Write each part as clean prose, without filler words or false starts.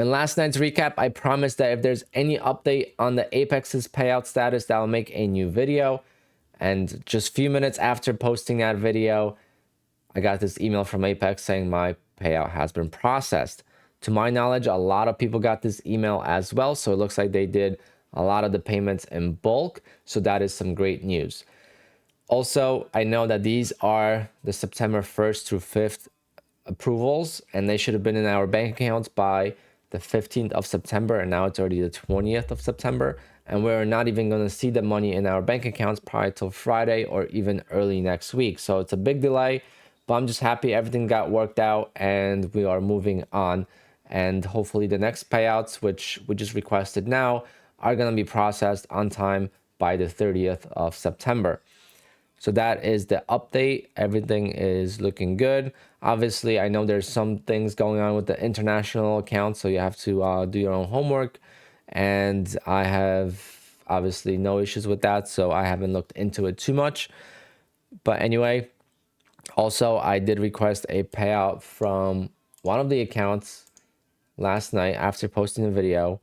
In last night's recap, I promised that if there's any update on the Apex's payout status, that I'll make a new video. And just a few minutes after posting that video, I got this email from Apex saying my payout has been processed. To my knowledge, a lot of people got this email as well. So it looks like they did a lot of the payments in bulk. So that is some great news. Also, I know that these are the September 1st through 5th approvals, and they should have been in our bank accounts by the 15th of September, and now it's already the 20th of September, and we're not even going to see the money in our bank accounts probably till Friday or even early next week. So it's a big delay, but I'm just happy everything got worked out and we are moving on. And hopefully the next payouts, which we just requested now, are going to be processed on time by the 30th of September. So that is the update. Everything is looking good. Obviously, I know there's some things going on with the international account, so you have to do your own homework. And I have obviously no issues with that, so I haven't looked into it too much. But anyway, also I did request a payout from one of the accounts last night after posting the video,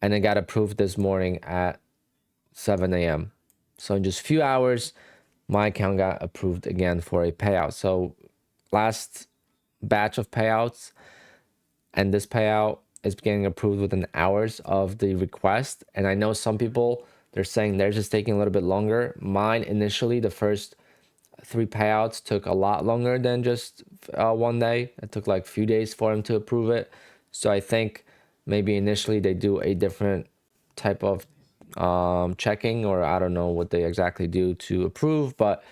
and it got approved this morning at 7 a.m. So in just a few hours, my account got approved again for a payout. So last batch of payouts and this payout is getting approved within hours of the request. And I know some people, they're saying they're just taking a little bit longer. Mine initially, the first 3 payouts took a lot longer than just 1 day. It took like a few days for them to approve it. So I think maybe initially they do a different type of checking, or I don't know what they exactly do to approve, but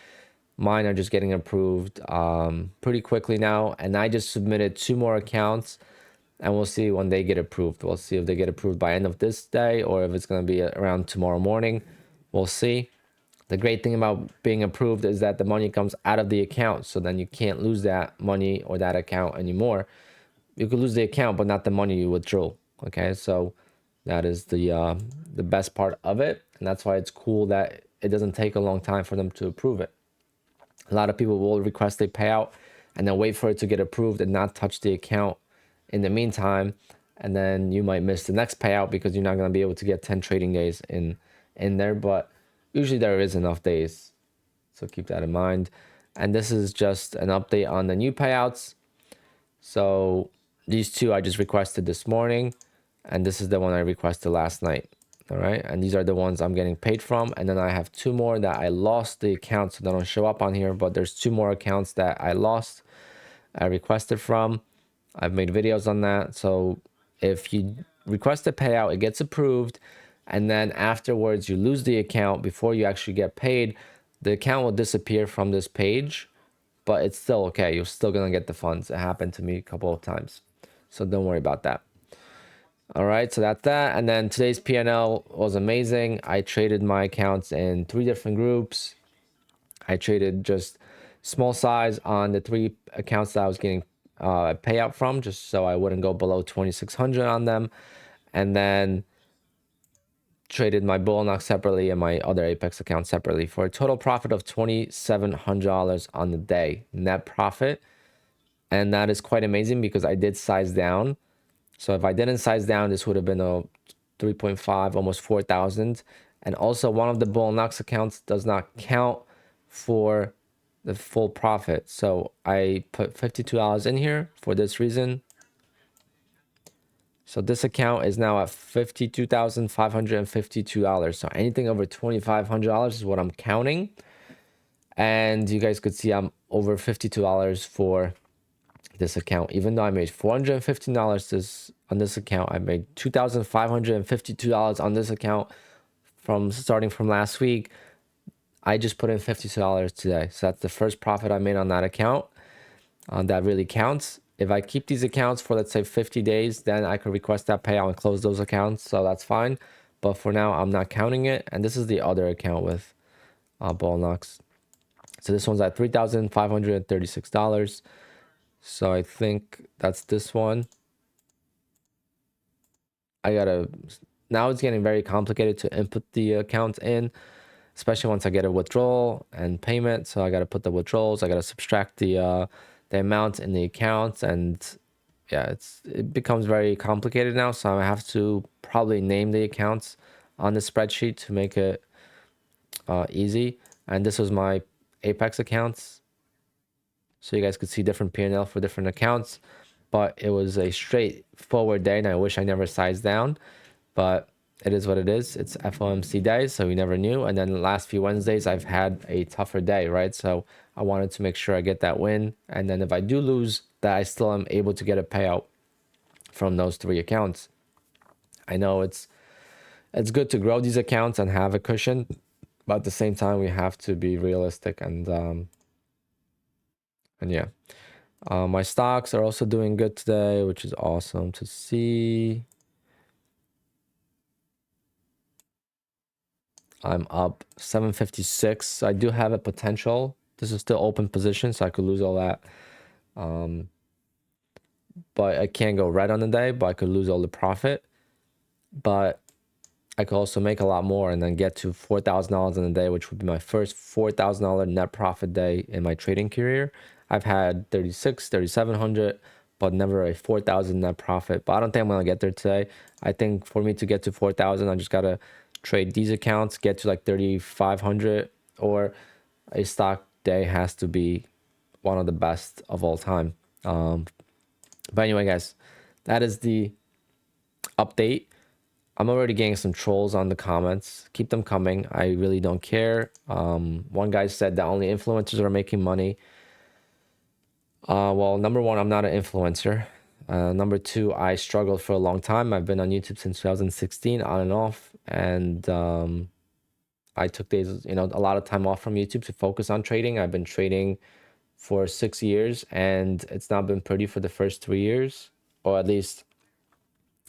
mine are just getting approved pretty quickly now. And I just submitted 2 more accounts, and we'll see when they get approved. We'll see if they get approved by end of this day or if it's going to be around tomorrow morning. We'll see. The great thing about being approved is that the money comes out of the account, so then you can't lose that money or that account anymore. You could lose the account, but not the money you withdrew. Okay, so that is the best part of it, and that's why it's cool that it doesn't take a long time for them to approve it. A lot of people will request a payout and then wait for it to get approved and not touch the account in the meantime, and then you might miss the next payout because you're not going to be able to get 10 trading days in there. But usually there is enough days, so keep that in mind. And this is just an update on the new payouts. So these 2 I just requested this morning, and this is the one I requested last night. All right, and these are the ones I'm getting paid from. And then I have 2 more that I lost the accounts, so they don't show up on here, but there's 2 more accounts that I lost, I requested from. I've made videos on that. So if you request a payout, it gets approved, and then afterwards you lose the account before you actually get paid, the account will disappear from this page, but it's still okay. You're still gonna get the funds. It happened to me a couple of times, so don't worry about that. All right, so that's that. And then today's P&L was amazing. I traded my accounts in 3 different groups. I traded just small size on the 3 accounts that I was getting a payout from, just so I wouldn't go below 2,600 on them. And then traded my Bull Knox separately and my other Apex account separately for a total profit of $2,700 on the day, net profit. And that is quite amazing because I did size down. So if I didn't size down, this would have been a 3.5, almost 4,000. And also one of the Bull Knox accounts does not count for the full profit. So I put $52 in here for this reason. So this account is now at $52,552. So anything over $2,500 is what I'm counting. And you guys could see I'm over $52 for this account. Even though I made $415 on this account, I made $2,552 on this account from starting from last week. I just put in $52 today. So that's the first profit I made on that account. That really counts. If I keep these accounts for, let's say, 50 days, then I could request that payout and close those accounts. So that's fine. But for now, I'm not counting it. And this is the other account with Bull Knox. So this one's at $3,536. So I think that's this one. Now it's getting very complicated to input the account in, especially once I get a withdrawal and payment. So I got to put the withdrawals, I got to subtract the amount in the account, and yeah, it becomes very complicated now. So I have to probably name the accounts on the spreadsheet to make it easy. And this was my Apex accounts, so you guys could see different P&L for different accounts. But it was a straightforward day, and I wish I never sized down, but it is what it is. It's FOMC days, so we never knew. And then the last few Wednesdays, I've had a tougher day, right? So I wanted to make sure I get that win. And then if I do lose, that I still am able to get a payout from those three accounts. I know it's good to grow these accounts and have a cushion, but at the same time, we have to be realistic and yeah. My stocks are also doing good today, which is awesome to see. I'm up 756. I do have a potential. This is still open position, so I could lose all that. But I can't go red on the day, but I could lose all the profit. But I could also make a lot more and then get to $4,000 in a day, which would be my first $4,000 net profit day in my trading career. I've had 36, 3,700, but never a 4,000 net profit. But I don't think I'm gonna get there today. I think for me to get to 4,000, I just gotta trade these accounts, get to like 3,500, or a stock day has to be one of the best of all time. But anyway, guys, that is the update. I'm already getting some trolls on the comments. Keep them coming. I really don't care. One guy said that only influencers are making money. Well, number one, I'm not an influencer. Number two, I struggled for a long time. I've been on YouTube since 2016, on and off. And I took days, a lot of time off from YouTube to focus on trading. I've been trading for 6 years, and it's not been pretty for the first 3 years, or at least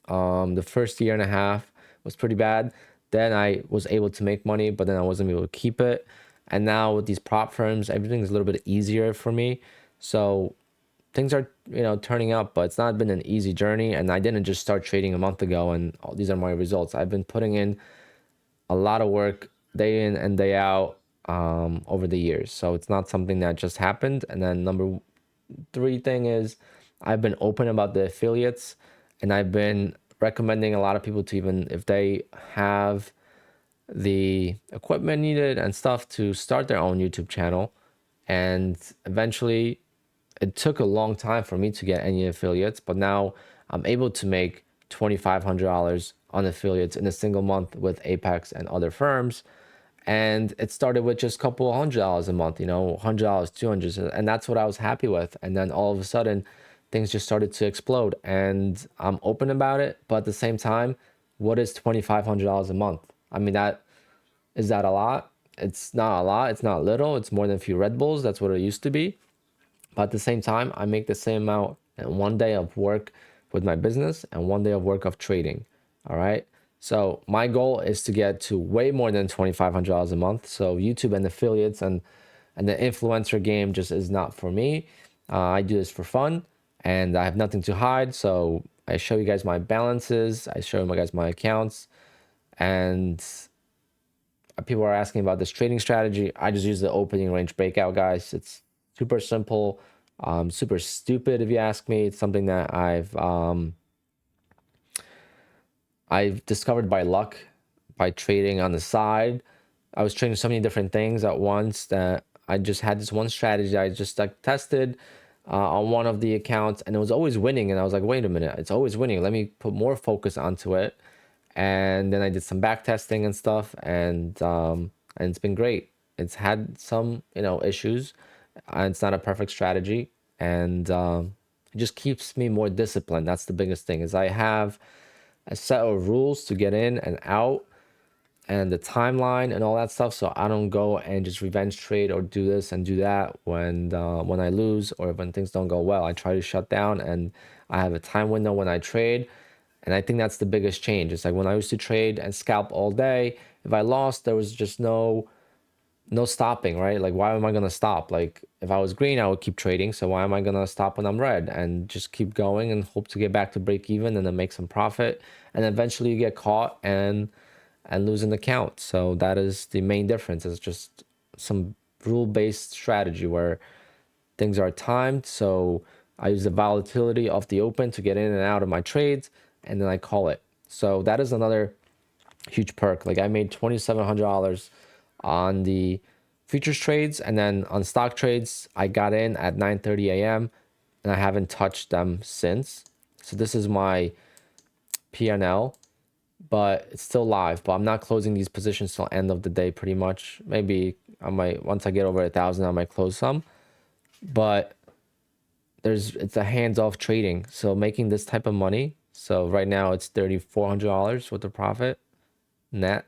the first year and a half was pretty bad. Then I was able to make money, but then I wasn't able to keep it. And now with these prop firms, everything's a little bit easier for me. So things are, turning up, but it's not been an easy journey. And I didn't just start trading a month ago and these are my results. I've been putting in a lot of work day in and day out over the years. So it's not something that just happened. And then number three thing is I've been open about the affiliates, and I've been recommending a lot of people to, even if they have the equipment needed and stuff, to start their own YouTube channel. And eventually it took a long time for me to get any affiliates, but now I'm able to make $2,500 on affiliates in a single month with Apex and other firms. And it started with just a couple of $100 a month, $100, 200, and that's what I was happy with. And then all of a sudden, things just started to explode, and I'm open about it. But at the same time, what is $2,500 a month? I mean, that a lot? It's not a lot. It's not little. It's more than a few Red Bulls. That's what it used to be. But at the same time, I make the same amount in one day of work with my business and one day of work of trading. All right. So my goal is to get to way more than $2,500 a month. So YouTube and affiliates and the influencer game just is not for me. I do this for fun, and I have nothing to hide. So I show you guys my balances. I show you guys my accounts, and people are asking about this trading strategy. I just use the opening range breakout, guys. It's super simple, super stupid if you ask me. It's something that I've discovered by luck, by trading on the side. I was trading so many different things at once that I just had this one strategy I just like tested on one of the accounts, and it was always winning. And I was like, wait a minute, it's always winning. Let me put more focus onto it. And then I did some back testing and stuff, and it's been great. It's had some issues, and it's not a perfect strategy, and it just keeps me more disciplined. That's the biggest thing, is I have a set of rules to get in and out, and the timeline and all that stuff, so I don't go and just revenge trade or do this and do that when I lose or when things don't go well. I try to shut down, and I have a time window when I trade. And I think that's the biggest change. It's like when I used to trade and scalp all day, if I lost, there was just no stopping, right? Like, why am I gonna stop? Like, if I was green, I would keep trading. So why am I gonna stop when I'm red? And just keep going and hope to get back to break even and then make some profit. And eventually you get caught and lose an account. So that is the main difference. It's just some rule-based strategy where things are timed. So I use the volatility of the open to get in and out of my trades, and then I call it. So that is another huge perk. Like I made $2,700 on the futures trades, and then on stock trades I got in at 9:30 a.m. and I haven't touched them since. So this is my P&L, but it's still live. But I'm not closing these positions till end of the day, pretty much. Maybe I might, once I get over 1,000, I might close some. But it's a hands-off trading, so making this type of money. So right now it's $3,400 with the profit net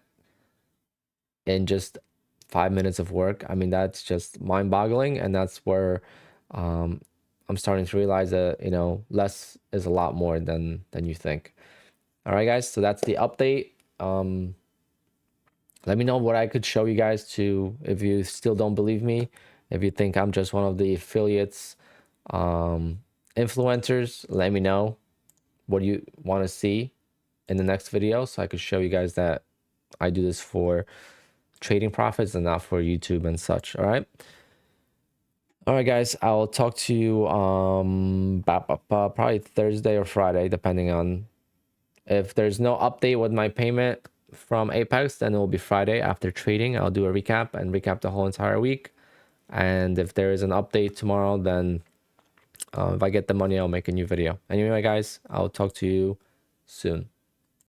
in just 5 minutes of work. I mean, that's just mind-boggling, and that's where I'm starting to realize that, you know, less is a lot more than you think. All right, guys, so that's the update. Let me know what I could show you guys to, if you still don't believe me, if you think I'm just one of the affiliates, influencers, let me know what you want to see in the next video so I could show you guys that I do this for trading profits and not for YouTube and such. All right. All right, guys, I'll talk to you probably Thursday or Friday, depending on if there's no update with my payment from Apex, then it will be Friday after trading. I'll do a recap and recap the whole entire week. And if there is an update tomorrow, then if I get the money, I'll make a new video. Anyway, guys, I'll talk to you soon.